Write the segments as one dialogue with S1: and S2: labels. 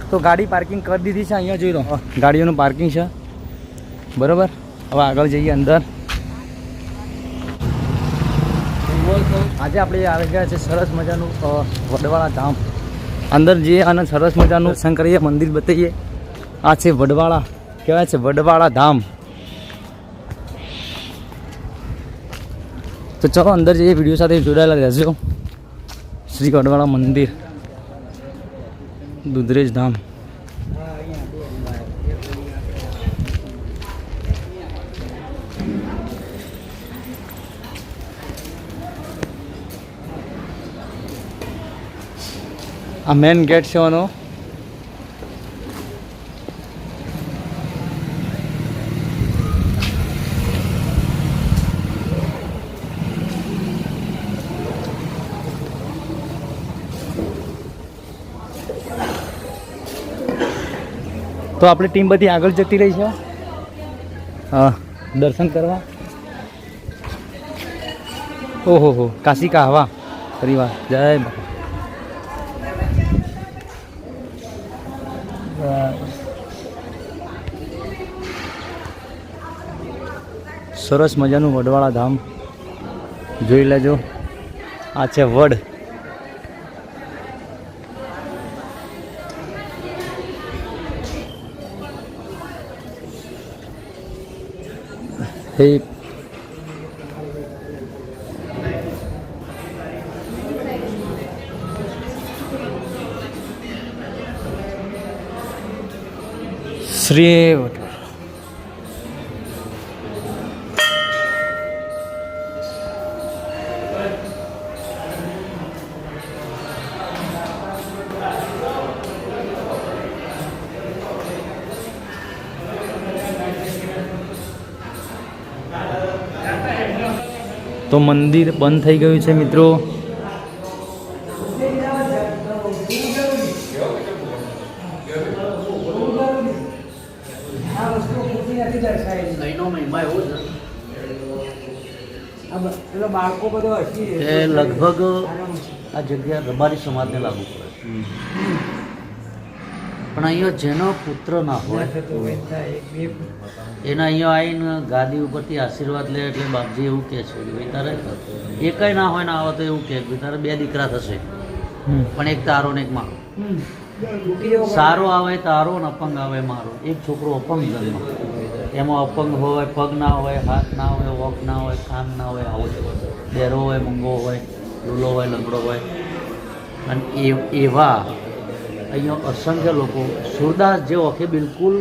S1: તો ગાડી પાર્કિંગ કરી દીધી છે. અહીંયા જોઈ લો ગાડીઓનું પાર્કિંગ છે બરાબર. હવે આગળ જઈએ અંદર. આજે આપણે આવી ગયા છે સરસ મજાનું વડવાળા ધામ. અંદર જઈએ અને સરસ મજાનું દર્શન કરીએ, મંદિર બતાવીએ. આ છે વડવાળા, કહેવાય છે વડવાળા ધામ. તો ચલો અંદર જઈએ, વિડીયો સાથે જોડાયેલા રહેજો. શ્રી વડવાળા મંદિર, દુધરેજ ધામ. આ મેન ગેટ છે એનો. તો આપણી ટીમ બધી આગળ જતી રહી છે હા દર્શન કરવા. ઓહો હો, કાશી કા હવા પરિવાર. જય બાબા. સરસ મજાનું વડવાળા ધામ જોઈ લેજો. આ છે વડ. હે શ્રી તો મંદિર બંધ થઈ ગયું છે મિત્રો.
S2: લગભગ આ જગ્યા રબારી સમાજને લાગુ પડે, પણ અહીંયા જેનો પુત્ર ના હોય એના અહીંયા આવીને ગાદી ઉપરથી આશીર્વાદ લે એટલે બાપજી એવું કહે છે કે ભાઈ તારે એકય ના હોય ને આવે તો એવું કહે કે તારે 2 દીકરા થશે, પણ એક તારો ને એક મારો. સારો આવે તારો ને અપંગ આવે મારો. એક છોકરો અપંગ જન્મ, એમાં અપંગ હોય, પગ ના હોય, હાથ ના હોય, વોક ના હોય, કાન ના હોય, આવો બેરો હોય, મૂંગો હોય, લૂલો હોય, લંગડો હોય. અને એવા અહીંયા અસંખ્ય લોકો, સુરદાસ જેવો કે બિલકુલ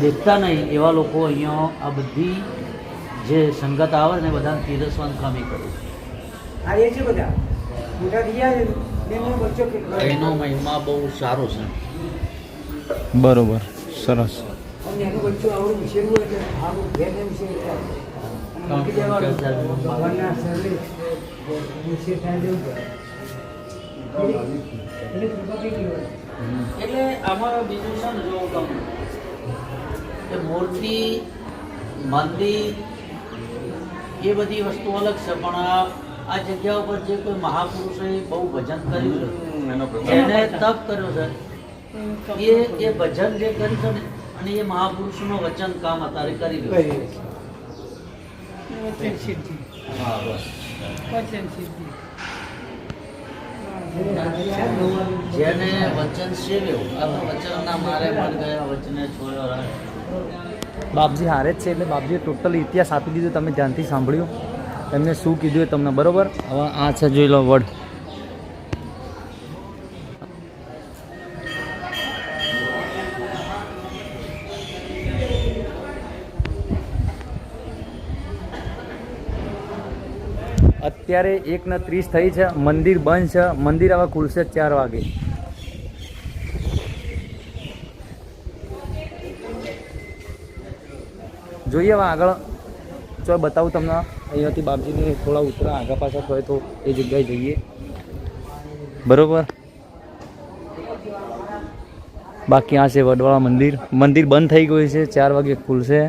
S2: દેખતા નહીં એવા લોકો અહીંયા આ બધી જે સંગત આવે ને બધાને પીરસવાનું કામ કરે છે. એનો મહિમા બહુ સારો છે.
S1: બરોબર, સરસ.
S2: એટલે આમાં બીજું છે ને, જો તમને કે મૂર્તિ, મંદિર એ બધી વસ્તુ અલગ છે, પણ આ જગ્યા ઉપર જે કોઈ મહાપુરુષે બહુ ભજન કર્યું છે, એને તપ કર્યો છે, એ ભજન જે કર્યું છે ને, અને એ મહાપુરુષનું વચન કામ અત્યારે કરી રહ્યું છે. હા બસ. જેને વચન સેવ્યું, આ વચન ના મારે મન ગયા, વચને છોડ્યો રાહ.
S1: બાપજી હારે જ છે એટલે બાપજીએ ટોટલ ઇતિહાસ આપી દીધો. તમે ધ્યાનથી સાંભળ્યું એમને શું કીધું એ તમને બરોબર. હવે આ છે જોઈ લો વડ. અત્યારે 1:30 થઈ છે. મંદિર બંધ છે. મંદિર હવે ખુલશે 4 વાગે. જોઈએ હવે આગળ જો બતાવું તમને. અહીંયાથી બાપજીની થોડા ઉતરા આગા પાછા હોય તો એ જગ્યાએ જઈએ બરોબર. બાકી આ છે વડવાળા મંદિર. મંદિર બંધ થઈ ગયું છે, 4 વાગે ખુલશે.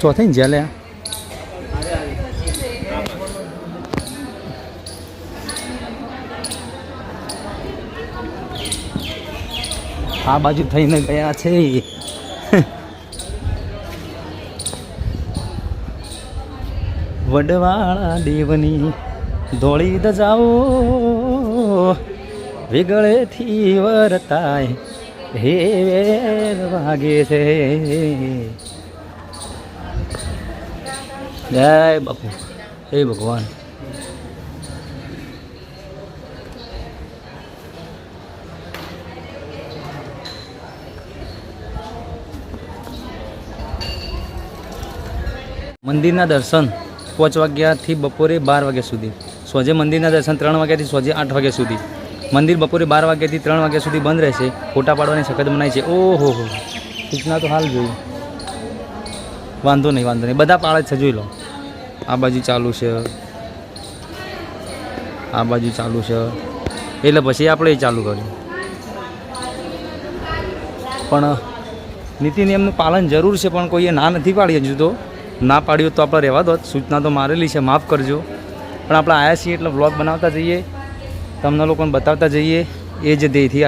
S1: ચોથે ને જ્યાં લે આ બાજુ થઈને ગયા છે વડવાળા દેવની ધોળી દજાઓ વિગળેથી વરતાય હે વેર વાગે છે. જય બાપુ, હે ભગવાન. મંદિરના દર્શન 5 વાગ્યાથી બપોરે 12 વાગ્યા સુધી. સોજે મંદિરના દર્શન 3 વાગ્યાથી સોજે 8 વાગ્યા સુધી. મંદિર બપોરે 12 વાગ્યાથી 3 વાગ્યા સુધી બંધ રહેશે. ફોટા પાડવાની સખત મનાઈ છે. ઓહો હો, સૂચના તો હાલ જોયું. વાંધો નહીં, બધા પાળે છે, જોઈ લો. આ બાજુ ચાલુ છે, આ બાજુ ચાલુ છે, એટલે પછી આપણે ચાલુ કર્યું. પણ નીતિ નિયમનું પાલન જરૂર છે, પણ કોઈએ ના નથી પાડી હજુ તો. ના પાડ્યું તો આપણે રહેવા દો. સૂચના તો મારેલી છે, માફ કરજો. પણ આપણે આવ્યા છીએ એટલે વ્લોગ બનાવતા જઈએ, તમને લોકોને બતાવતા જઈએ. એ જ ધ્યેયથી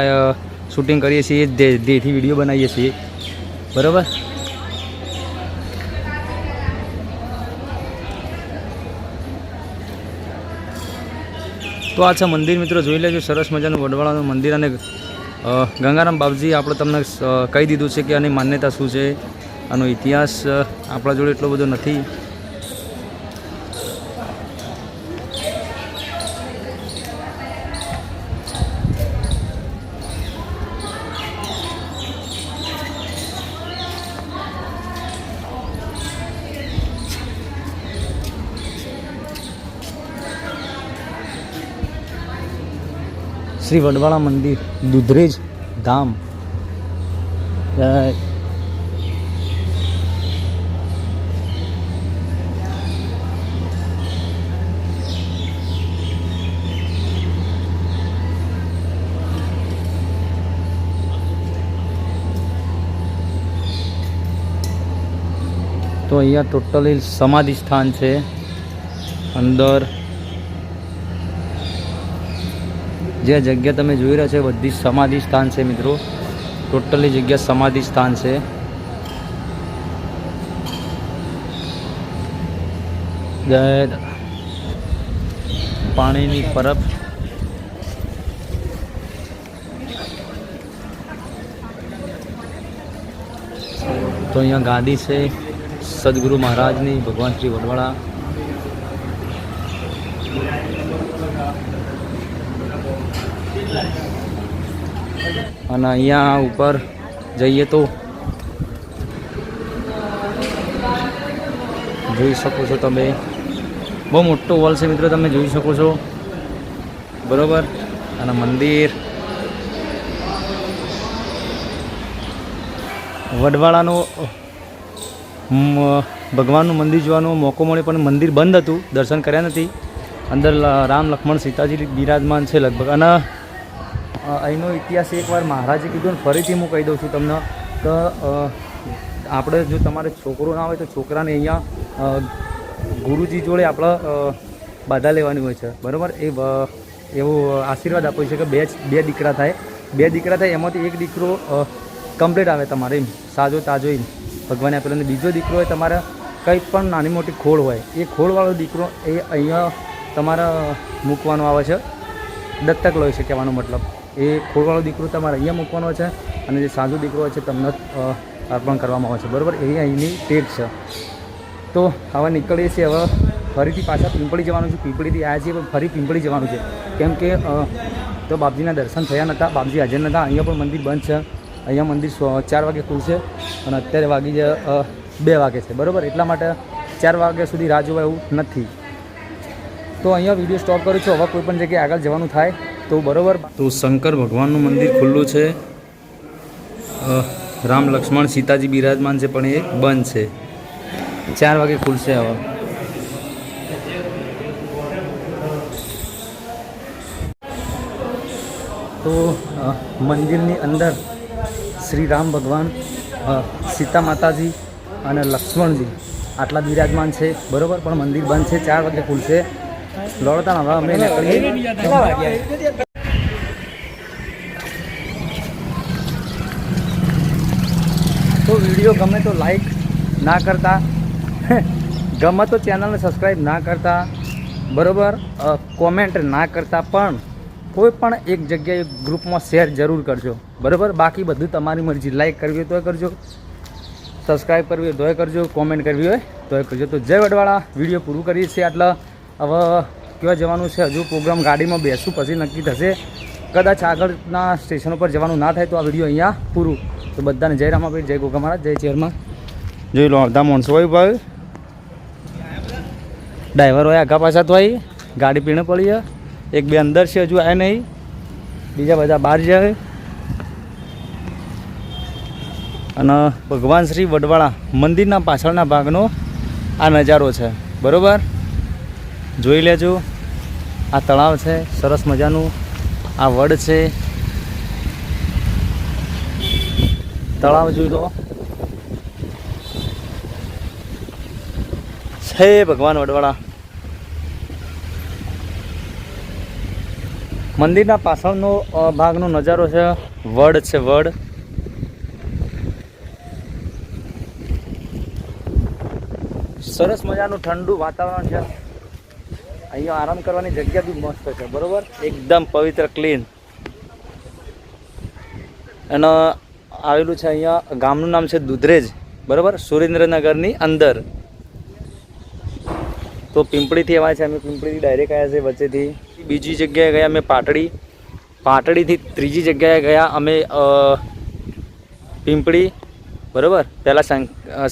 S1: શૂટિંગ કરીએ છીએ, એ જ ધ્યેયથી વિડીયો બનાવીએ છીએ, બરાબર. તો આ છે મંદિર, મિત્રો જોઈ લેજો. સરસ મજાનું વડવાળાનું મંદિર. અને ગંગારામ બાપજી આપણે તમને કહી દીધું છે કે આની માન્યતા શું છે. આનો ઇતિહાસ આપણા જોડે એટલો બધો નથી. શ્રી વડવાળા મંદિર, દુધરેજ ધામ. તો અહીંયા ટોટલી સમાધિ સ્થાન છે. અંદર જે જગ્યા તમે જોઈ રહ્યા છો બધી સમાધિ સ્થાન છે મિત્રો. ટોટલી જગ્યા સમાધિ સ્થાન છે. પાણીની પરબ. તો અહીંયા ગાદી છે સદગુરુ મહારાજની, ભગવાન શ્રી વડવાળા. અને અહીંયા ઉપર જઈએ તો જોઈ શકો છો તમે, બહુ મોટો હોલ છે મિત્રો, તમે જોઈ શકો છો, બરોબર. અને મંદિર વડવાળાનું ભગવાનનું મંદિર જોવાનો મોકો મળ્યો, પણ મંદિર બંધ હતું, દર્શન કર્યા નથી. અંદર રામ લક્ષ્મણ સીતાજી બિરાજમાન છે લગભગ. અને અહીંનો ઇતિહાસ એકવાર મહારાજે કીધું ને ફરીથી હું કહી દઉં છું તમને કે આપણે જો તમારે છોકરો ના હોય તો છોકરાને અહીંયા ગુરુજી જોડે આપણે બાધા લેવાની હોય છે, બરાબર. એવો આશીર્વાદ આપ્યો છે કે બે દીકરા થાય. એમાંથી એક દીકરો કમ્પ્લીટ આવે તમારે, એમ સાજો તાજો એમ ભગવાને આપેલો. અને બીજો દીકરો હોય તમારે કંઈ પણ નાની મોટી ખોળ હોય, એ ખોળવાળો દીકરો એ અહીંયા તમારે મૂકવાનો આવે છે. દત્તક લો છે કહેવાનો મતલબ. એ ખોળવાળો દીકરો તમારે અહીંયા મૂકવાનો છે, અને જે સાજો દીકરો હોય છે તમને અર્પણ કરવામાં આવે છે, બરાબર. એ અહીંની ટેક છે. તો હવે નીકળીએ છીએ. હવે ફરીથી પાછા પીંપળી જવાનું છે. પીંપળીથી આવ્યા છીએ, પણ ફરી પીંપળી જવાનું છે, કેમ કે તો બાપજીના દર્શન થયા નહોતા, બાપજી હાજર નહોતા. અહીંયા પણ મંદિર બંધ છે. અહીંયા મંદિર 4 વાગે ખુલશે અને અત્યારે વાગી 2 વાગે છે, બરાબર. એટલા માટે 4 વાગ્યા સુધી રાહ જોવા એવું નથી. તો અહીંયા વિડીયો સ્ટોપ કરું છું. હવે કોઈ પણ જગ્યાએ આગળ જવાનું થાય તો બરાબર. તો શંકર ભગવાનનું મંદિર ખુલ્લું છે, રામ લક્ષ્મણ સીતાજી બિરાજમાન છે, પણ એ બંધ છે. 4 વાગે ખુલશે હવે. તો મંદિરની અંદર શ્રી રામ ભગવાન, સીતા માતાજી અને લક્ષ્મણજી આટલા જ વિરાજમાન છે બરોબર, પણ મંદિર બંધ છે, 4 વાગે ખુલશે. દોડતા હવે અમે નીકળીએ. તો વિડીયો ગમે તો લાઈક ના કરતા, ગમે તો ચેનલને સબસ્ક્રાઈબ ના કરતા બરોબર, કોમેન્ટ ના કરતા, પણ કોઈ પણ એક જગ્યાએ ગ્રુપમાં શેર જરૂર કરજો બરાબર. બાકી બધું તમારી મરજી, લાઈક કરવી હોય તોય કરજો, સબસ્ક્રાઈબ કરવી હોય તોય કરજો, કોમેન્ટ કરવી હોય તોય કરજો. તો જય વડવાળા. વિડીયો પૂરું કરીએ છીએ. એટલે હવે ક્યાં જવાનું છે હજુ પ્રોગ્રામ, ગાડીમાં બેસું પછી નક્કી થશે. કદાચ આગળના સ્ટેશન ઉપર જવાનું ના થાય તો આ વિડીયો અહીંયા પૂરું. તો બધાને જય રામાભાઈ, જય ગોગા મહારાજ, જય ચેરમાં. જોઈ લો અડધા માણસો હોય ભાઈ, ડ્રાઈવર હોય આગા પાછા તો આવી, ગાડી પીણે પડી, એક બે અંદર છે હજુ આવ્યા નહીં, બીજા બધા બહાર જાય. અને ભગવાન શ્રી વડવાળા મંદિરના પાછળના ભાગનો આ નજારો છે બરાબર. જોઈ લેજો, આ તળાવ છે સરસ મજાનું, આ વડ છે, તળાવ જોઈ લો છે ભગવાન વડવાળા. મંદિરના પાછળનો ભાગનો નજારો છે, વડ છે વડ. સરસ મજાનું ઠંડુ વાતાવરણ છે. અહીંયા આરામ કરવાની જગ્યા બી મસ્ત છે બરોબર, એકદમ પવિત્ર ક્લીન. અને આવેલું છે અહીંયા, ગામનું નામ છે દુધરેજ બરાબર, સુરેન્દ્રનગરની અંદર. તો પિંપળીથી આવ્યા છે અમે, પિંપળીથી ડાયરેક્ટ આવ્યા છે વચ્ચેથી. બીજી જગ્યાએ ગયા અમે પાટડી, પાટડીથી ત્રીજી જગ્યાએ ગયા અમે પિંપળી બરાબર. પહેલાં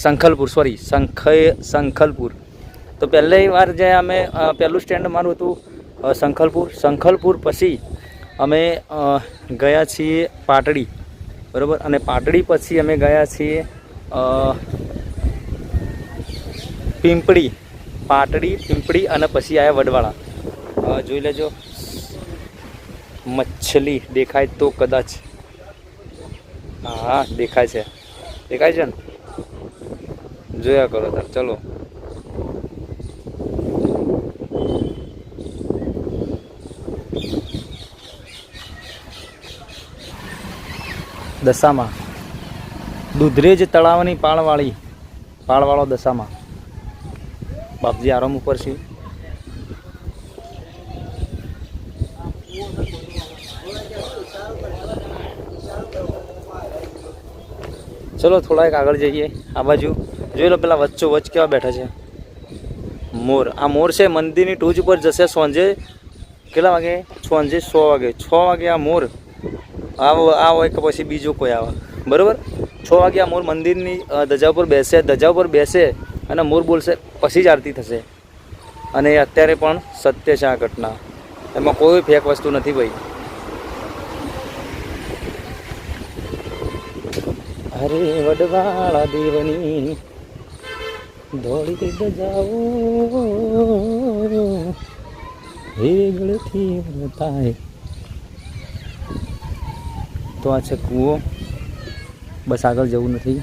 S1: સંખલપુર, સોરી સંખલપુર. તો પહેલી વાર જે અમે પહેલું સ્ટેન્ડ અમારું હતું સંખલપુર. સંખલપુર પછી અમે ગયા છીએ પાટડી બરાબર, અને પાટડી પછી અમે ગયા છીએ પિંપળી. પાટડી, પિંપળી અને પછી આવ્યા વડવાળા. જોઈ લેજો, મચ્છલી દેખાય તો કદાચ, હા દેખાય છે, દેખાય છે ને, જોયા કરો તાર. ચલો દશામાં, દુધરેજ તળાવની પાળવાળો દશામાં. બાપજી આરામ ઉપર છે. ચલો થોડાક આગળ જઈએ. આ બાજુ જોઈ લો, પેલા વચ્ચોવચ્ચ કેવા બેઠા છે મોર. આ મોર છે મંદિરની ટોચ ઉપર જશે સાંજે કેટલા વાગે? સાંજે 6 વાગે. 6 વાગે આ મોર આ હોય કે પછી બીજો કોઈ આવે બરાબર. 6 વાગે આ મોર મંદિરની ધજા ઉપર બેસે, ધજા ઉપર બેસે અને મોર બોલશે, પછી જ આરતી થશે. અને અત્યારે પણ સત્ય છે આ ઘટના, એમાં કોઈ ફેક વસ્તુ નથી ભાઈ. અરે વડવાળા દેવની ધોળી ધજાઓ વેગળથી થાય. તો આ છે કૂવો, બસ આગળ જવું નથી.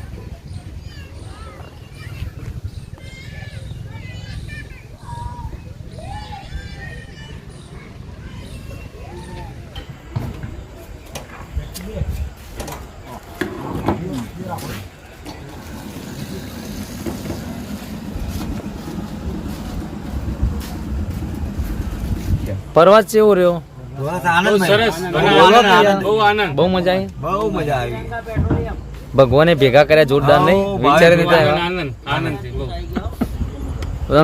S1: પ્રવાસ કેવો રહ્યો? બહુ મજા આવી. ભગવાને ભેગા કર્યા જોરદાર, નહીં વિચારે તને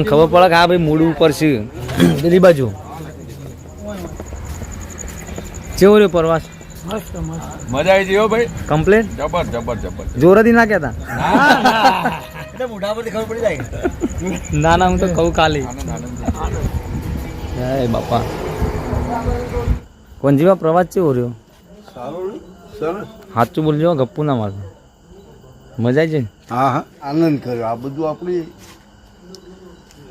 S1: ખબર પડે કે હા ભાઈ મૂડ ઉપર છે. પેલી બાજુ કેવો રહ્યો પ્રવાસ?
S3: મજા આવી ગયો ભાઈ,
S1: કમ્પ્લેટ
S3: જબર.
S1: જોરથી ના કહેતા. ના ના, હું તો કહું ખાલી. હે બાપા, કોંજીમાં પ્રવાસ કેવો રહ્યો? સાચું બોલજો, ગપ્પુ ના મારજો. મજા આવી છે?
S4: હા હા, આનંદ કર્યો. આ બધું આપણી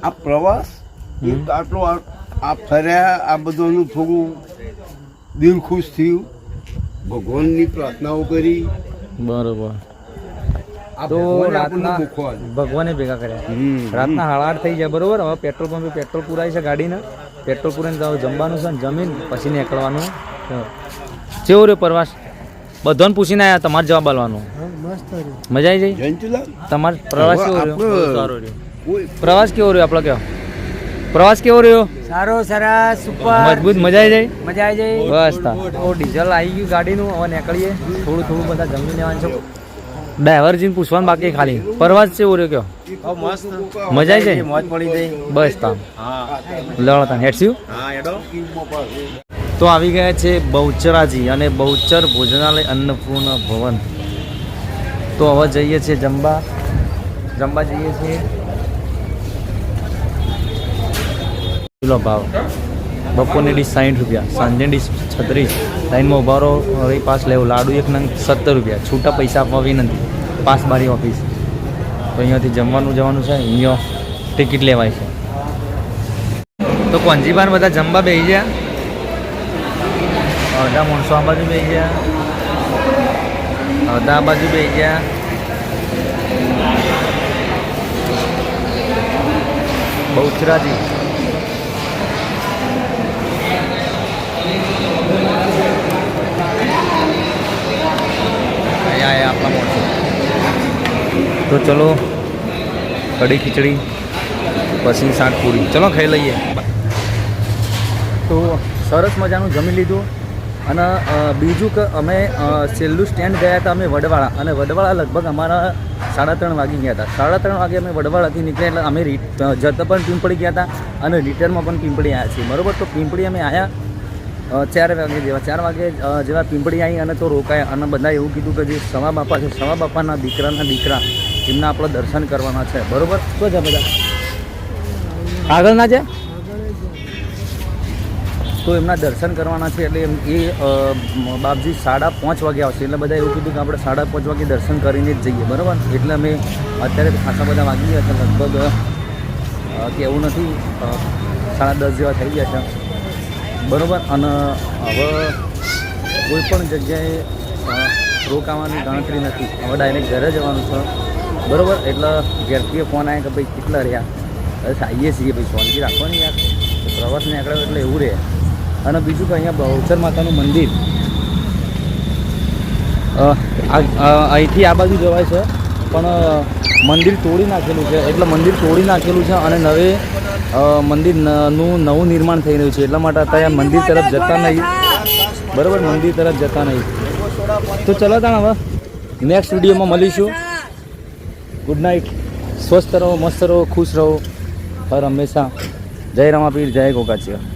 S4: આ પ્રવાસ આટલો આ ફર્યા, આ બધું થોડું દિલ ખુશ થયું, ભગવાનની પ્રાર્થનાઓ કરી.
S1: બરોબર.
S4: આ
S1: તો
S4: ભગવાને આપણને
S1: રાતના
S4: મોકો આલ્યો.
S1: ભગવાને ભેગા કર્યા
S4: હમ.
S1: રાતના 8:30 થઈ જાય બરોબર. હવે પેટ્રોલ પંપે પેટ્રોલ પુરાય છે ગાડીને. પેટ્રોલ પુરાઈને તો જમવાનું છે ને જમીન પછી નીકળવાનું છે. કેવો રહ્યો પ્રવાસ? બધાને પૂછીને આવ્યા, તમારે જવાબ આલવાનો. મજા આવી જાય?
S4: જયંતિલાલ
S1: તમારો પ્રવાસ કેવો રહ્યો?
S4: આપણે-
S1: સારો રહ્યો.
S4: કોઈ
S1: પ્રવાસ કેવો રહ્યો આપણો? કયો પ્રવાસ કેવો રહ્યો?
S5: સારો સરસ સુપર
S1: મજબૂત મજા આવી જાય?
S5: મજા આવી જાય.
S1: બસ તા તો ડીઝલ આવી ગયું ગાડીનું. હવે નીકળીએ. થોડું થોડું બધા જમી લેવાનું છે. ડ્રાઈવરજીને પૂછવાનું બાકી ખાલી. પ્રવાસ કેવો રહ્યો? કયો મજા આવી જાય?
S5: મોજ પડી જાય.
S1: બસ તા લડતા હેડસ્યું. તો આવી ગયા છે બહુચરાજી અને બહુચર ભોજનાલય અન્નપૂર્ણા ભવન. તો હવે જઈએ છીએ જમવા જઈએ છીએ. કિલો ભાવ બપોરની ડીશ 60 રૂપિયા, સાંજની ડીશ 36. લાઈનમાં ઉભા રહો, હવે પાસ લેવું. લાડુ એક નંગ 17 રૂપિયા. છૂટા પૈસા આપવા વિનંતી. પાસ બારી ઓફિસ. તો અહીંયાથી જમવાનું છે. અહીંયા ટિકિટ લેવાય છે. તો કોંજીબાન બધા જમવા બેસી ગયા. અડધા માણસો આ બાજુ બેસી ગયા, અડધા આ બાજુ બેસી ગયા. બહુચરાજી અહીંયા આપણા માણસો. તો ચલો કઢી ખીચડી પછી શાક પૂરી ચલો ખાઈ લઈએ. તો સરસ મજાનું જમી લીધું. અને બીજું કે અમે છેલ્લું સ્ટેન્ડ ગયા હતા અમે વડવાળા. અને વડવાળા લગભગ અમારા 3:30 વાગી ગયા હતા. 3:30 વાગે અમે વડવાળાથી નીકળ્યા એટલે અમે જતા પણ પીંપળી ગયા હતા અને રિટર્નમાં પણ પીંપળી આવ્યા છીએ બરાબર. તો પીંપળી અમે આવ્યા 4 વાગે જેવા. 4 વાગે જેવા પીંપળી આવી અને તો રોકાયા. અને બધા એવું કીધું કે જે સવા બાપા છે, સવા બાપાના દીકરા એમના આપણે દર્શન કરવાના છે બરાબર. શું છે બધા આગળ ના છે તો એમના દર્શન કરવાના છે. એટલે એ બાપજી 5:30 વાગે આવશે. એટલે બધા એવું કીધું કે આપણે 5:30 વાગે દર્શન કરીને જ જઈએ બરાબર. એટલે અમે અત્યારે ખાસા બધા વાગી ગયા છે લગભગ કે એવું નથી 10:30 જેવા થઈ ગયા છે બરાબર. અને હવે કોઈ પણ જગ્યાએ રોકાવાની ગણતરી નથી. હવે ડાયરેક્ટ ઘરે જવાનું છે બરાબર. એટલે ઘેરથી ફોન આવ્યા કે ભાઈ કેટલા રહ્યા? બસ આવીએ છીએ ભાઈ, શાંતિ રાખવાની યાર. પ્રવાસ નીકળ્યો એટલે એવું રહે. અને બીજું કે અહીંયા બહુચર માતાનું મંદિર અહીંથી આ બાજુ જવાય છે પણ મંદિર તોડી નાખેલું છે. એટલે મંદિર તોડી નાખેલું છે અને મંદિરનું નવું નિર્માણ થઈ રહ્યું છે. એટલા માટે અત્યારે મંદિર તરફ જતા નહીં બરાબર. મંદિર તરફ જતા નહીં. તો ચલો તાણ હવે નેક્સ્ટ વિડીયોમાં મળીશું. Good night. સ્વસ્થ રહો, મસ્ત રહો, ખુશ રહો હર હંમેશા. જય રમાપીર, જય ગોગાચિયા.